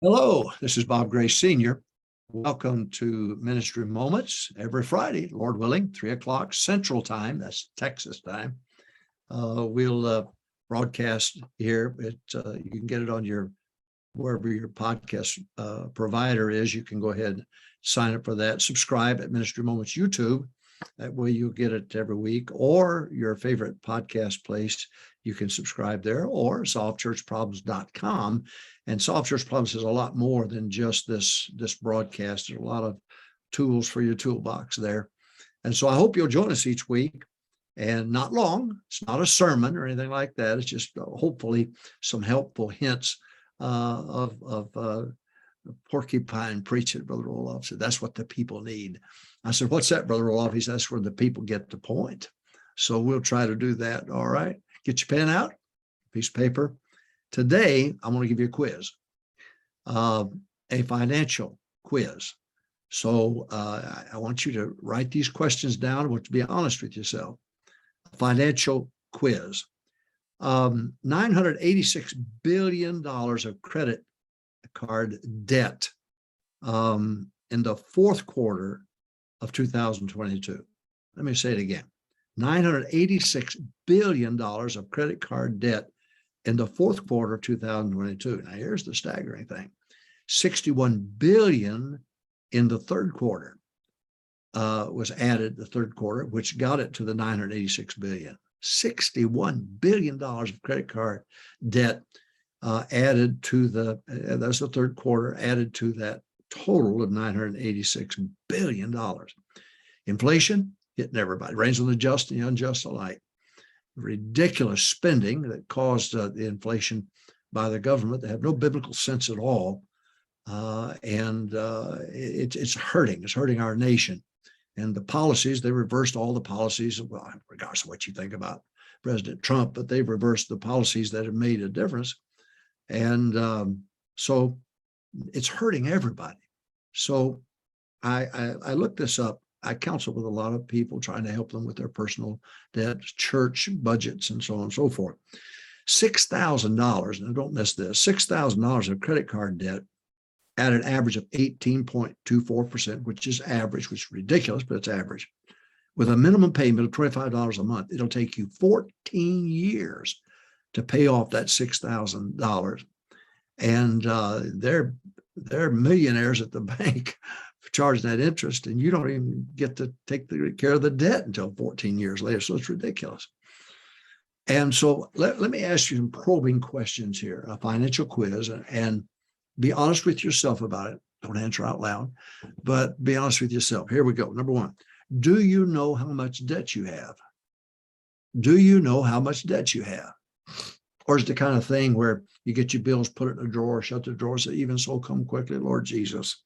Hello, this is Bob Gray Sr. Welcome to Ministry Moments every Friday, Lord willing, 3 o'clock Central Time. That's Texas time. We'll broadcast here. You can get it on wherever your podcast provider is. You can go ahead and sign up for that. Subscribe at Ministry Moments YouTube. That way you'll get it every week, or your favorite podcast place. You can subscribe there, or solvechurchproblems.com. And Solve Church Problems is a lot more than just this broadcast. There's a lot of tools for your toolbox there. And so I hope you'll join us each week, and not long. It's not a sermon or anything like that. It's just hopefully some helpful hints of porcupine preaching. Brother Roloff said, that's what the people need. I said, what's that, Brother Roloff? He said, that's where the people get the point. So we'll try to do that. All right. Get your pen out, piece of paper. Today, I want to give you a quiz, a financial quiz. So I want you to write these questions down. I want you to be honest with yourself. A financial quiz. $986 billion of credit card debt in the fourth quarter of 2022. Let me say it again. $986 billion of credit card debt in the fourth quarter of 2022. Now, here's the staggering thing. $61 billion in the third quarter was added, the third quarter, which got it to the $986 billion. $61 billion of credit card debt added to that's the third quarter, added to that total of $986 billion. Inflation hitting everybody, rains on the just and the unjust alike. Ridiculous spending that caused the inflation by the government that have no biblical sense at all. It's hurting. It's hurting our nation. And the policies, they reversed all the policies, well, regardless of what you think about President Trump, but they've reversed the policies that have made a difference. And so it's hurting everybody. So I looked this up. I counsel with a lot of people trying to help them with their personal debt, church budgets, and so on and so forth. $6,000, and don't miss this, $6,000 of credit card debt at an average of 18.24%, which is average, which is ridiculous, but it's average. With a minimum payment of $25 a month, it'll take you 14 years to pay off that $6,000. And they're millionaires at the bank charging that interest, and you don't even get to take care of the debt until 14 years later. So it's ridiculous. And so let me ask you some probing questions here, a financial quiz, and be honest with yourself about it. Don't answer out loud, but be honest with yourself. Here we go. Number one, do you know how much debt you have? Do you know how much debt you have? Or is it the kind of thing where you get your bills, put it in a drawer, shut the drawer, say, even so come quickly, Lord Jesus.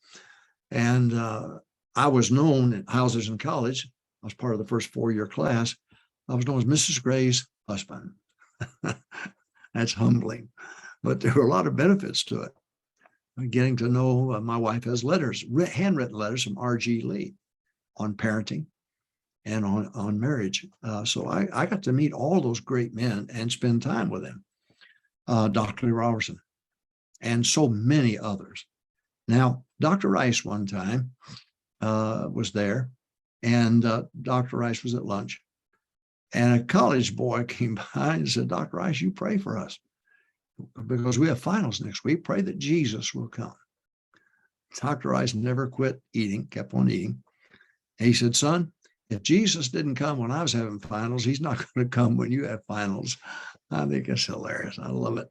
And I was known at houses in college. I was part of the first 4-year class. I was known as Mrs. Gray's husband. That's humbling, but there were a lot of benefits to it. Getting to know my wife has letters, handwritten letters from R.G. Lee on parenting and on marriage. So I got to meet all those great men and spend time with them. Dr. Lee Robertson and so many others. Now, Dr. Rice one time was there, and Dr. Rice was at lunch, and a college boy came by and said, Dr. Rice, you pray for us because we have finals next week. Pray that Jesus will come. Dr. Rice never quit eating, kept on eating. And he said, son, if Jesus didn't come when I was having finals, he's not going to come when you have finals. I think it's hilarious. I love it.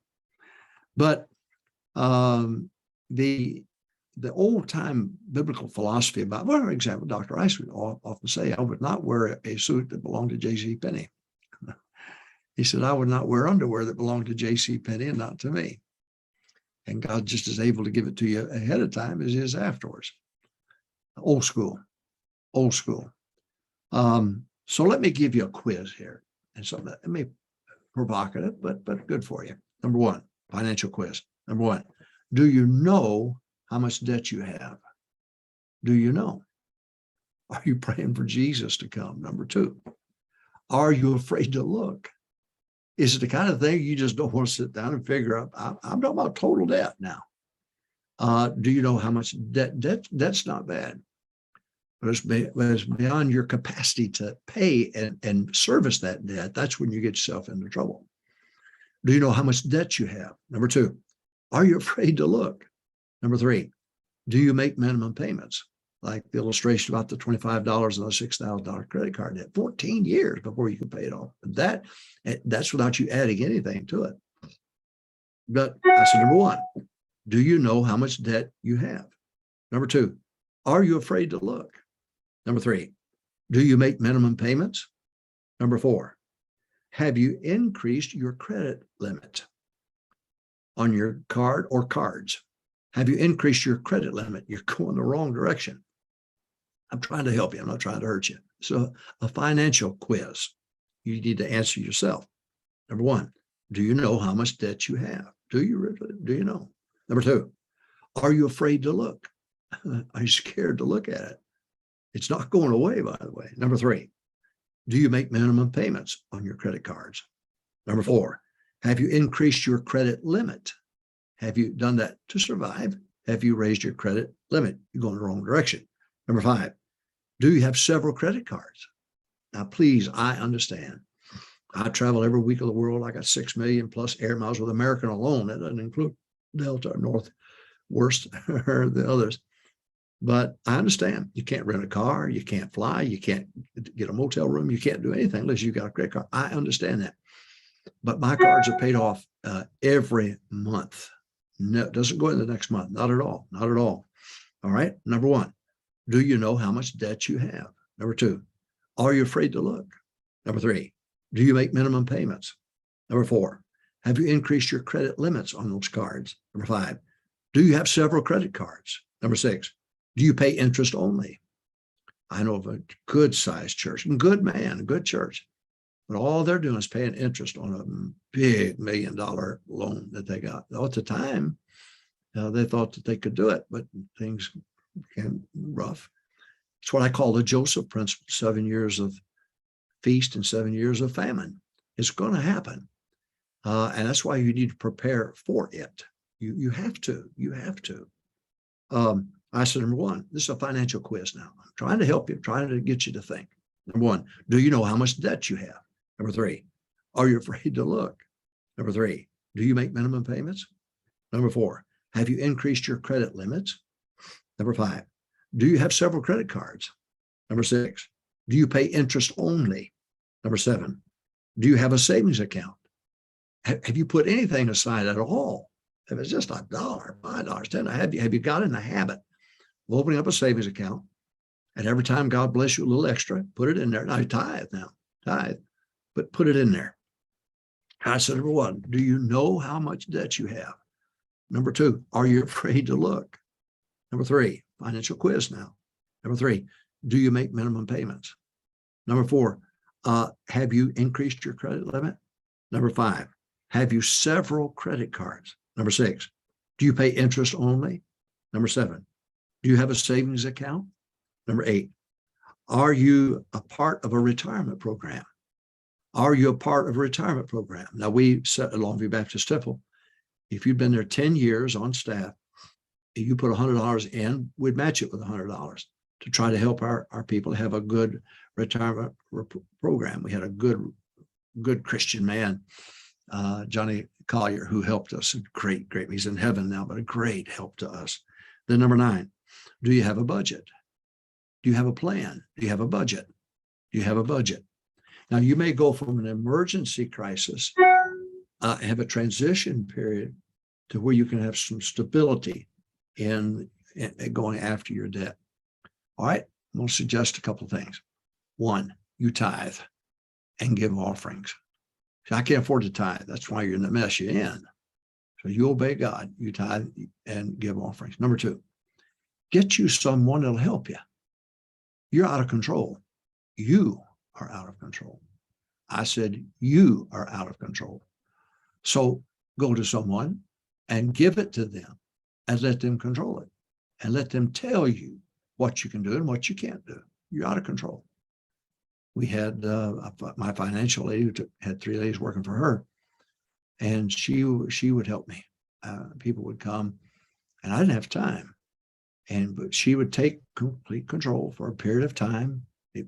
But the old time biblical philosophy about, well, for example, Dr. Rice would often say, I would not wear a suit that belonged to J.C. Penney. He said, I would not wear underwear that belonged to J.C. Penney and not to me. And God just is able to give it to you ahead of time as he is afterwards. Old school. So let me give you a quiz here. And so that may be provocative, but good for you. Number one, financial quiz. Number one, do you know how much debt you have? Do you know? Are you praying for Jesus to come? Number two, are you afraid to look? Is it the kind of thing you just don't want to sit down and figure out? I'm talking about total debt now. Do you know how much debt's not bad, but it's beyond your capacity to pay and service that debt. That's when you get yourself into trouble. Do you know how much debt you have? Number two, are you afraid to look? Number three, do you make minimum payments? Like the illustration about the $25 and the $6,000 credit card debt, 14 years before you can pay it off. That's without you adding anything to it. But I said, number one, do you know how much debt you have? Number two, are you afraid to look? Number three, do you make minimum payments? Number four, have you increased your credit limit on your card or cards? Have you increased your credit limit? You're going the wrong direction. I'm trying to help you. I'm not trying to hurt you. So a financial quiz, you need to answer yourself. Number one, do you know how much debt you have? Do you know? Number two, are you afraid to look? Are you scared to look at it? It's not going away, by the way. Number three, do you make minimum payments on your credit cards? Number four, have you increased your credit limit? Have you done that to survive? Have you raised your credit limit? You're going the wrong direction. Number five, do you have several credit cards? Now, please, I understand. I travel every week of the world. I got 6 million plus air miles with American alone. That doesn't include Delta or Northwest or the others. But I understand you can't rent a car, you can't fly, you can't get a motel room, you can't do anything unless you've got a credit card. I understand that. But my cards are paid off every month. No, it doesn't go in the next month. Not at all. Not at all. All right. Number one, do you know how much debt you have? Number two, are you afraid to look? Number three, do you make minimum payments? Number four, have you increased your credit limits on those cards? Number five, do you have several credit cards? Number six, do you pay interest only? I know of a good sized church, a good man, a good church, but all they're doing is paying interest on a big $1 million loan that they got. At the time, they thought that they could do it, but things became rough. It's what I call the Joseph principle: 7 years of feast and 7 years of famine. It's going to happen. And that's why you need to prepare for it. You have to. You have to. I said, number one, this is a financial quiz now. I'm trying to help you, trying to get you to think. Number one, do you know how much debt you have? Number three, are you afraid to look? Number three, do you make minimum payments? Number four, have you increased your credit limits? Number five, do you have several credit cards? Number six, do you pay interest only? Number seven, do you have a savings account? Have you put anything aside at all? If it's just $1, $5, $10, have you got in the habit of opening up a savings account, and every time God bless you a little extra, put it in there? Now, tithe, but put it in there. I said, number one, do you know how much debt you have? Number two, are you afraid to look? Number three, financial quiz now. Number three, do you make minimum payments? Number four, have you increased your credit limit? Number five, have you several credit cards? Number six, do you pay interest only? Number seven, do you have a savings account? Number eight, are you a part of a retirement program? Are you a part of a retirement program? Now, we set at Longview Baptist Temple, if you've been there 10 years on staff, if you put $100 in, we'd match it with $100 to try to help our people have a good retirement program. We had a good Christian man, Johnny Collier, who helped us. Great. He's in heaven now, but a great help to us. Then number nine, do you have a budget? Do you have a plan? Do you have a budget? Do you have a budget? Now, you may go from an emergency crisis, have a transition period to where you can have some stability in going after your debt. All right, I'm going to suggest a couple of things. One, you tithe and give offerings. See, I can't afford to tithe. That's why you're in the mess you're in. So you obey God, you tithe and give offerings. Number two, get you someone that'll help you. You're out of control. You are out of control. I said, you are out of control. So go to someone and give it to them and let them control it and let them tell you what you can do and what you can't do. You're out of control. We had my financial lady who had 3 ladies working for her, and she would help me. People would come and I didn't have time. But she would take complete control for a period of time,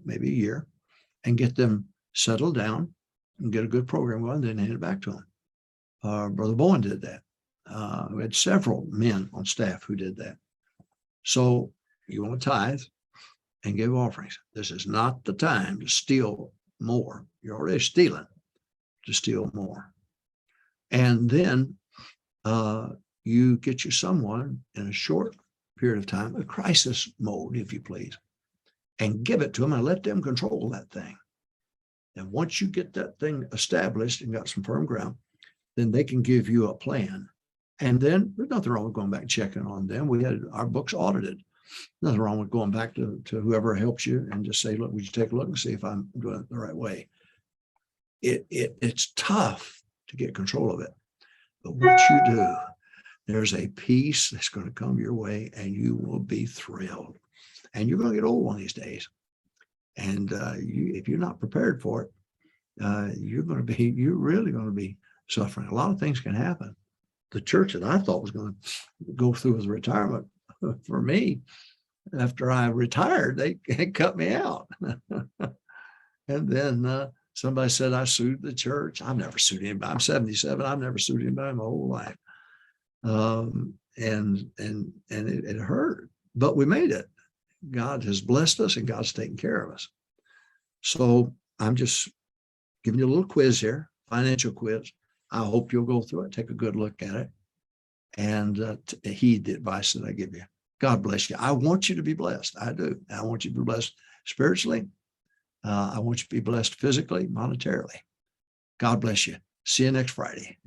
maybe a year, and get them settled down and get a good program going, then hand it back to them. Brother Bowen did that. We had several men on staff who did that. So you want to tithe and give offerings. This is not the time to steal more. You're already stealing, to steal more. And then you get you someone in a short period of time, a crisis mode, if you please, and give it to them and let them control that thing. And once you get that thing established and got some firm ground, then they can give you a plan. And then there's nothing wrong with going back and checking on them. We had our books audited. Nothing wrong with going back to whoever helps you and just say, look, would you take a look and see if I'm doing it the right way? It's tough to get control of it. But what you do, there's a peace that's going to come your way and you will be thrilled. And you're going to get old one of these days. And if you're not prepared for it, you're really going to be suffering. A lot of things can happen. The church that I thought was going to go through with retirement, for me, after I retired, they cut me out. And then somebody said I sued the church. I've never sued anybody. I'm 77. I've never sued anybody in my whole life. And it hurt, but we made it. God has blessed us and God's taken care of us. So I'm just giving you a little quiz here, financial quiz. I hope you'll go through it, take a good look at it, and heed the advice that I give you. God bless you. I want you to be blessed. I do. I want you to be blessed spiritually. I want you to be blessed physically, monetarily. God bless you. See you next Friday.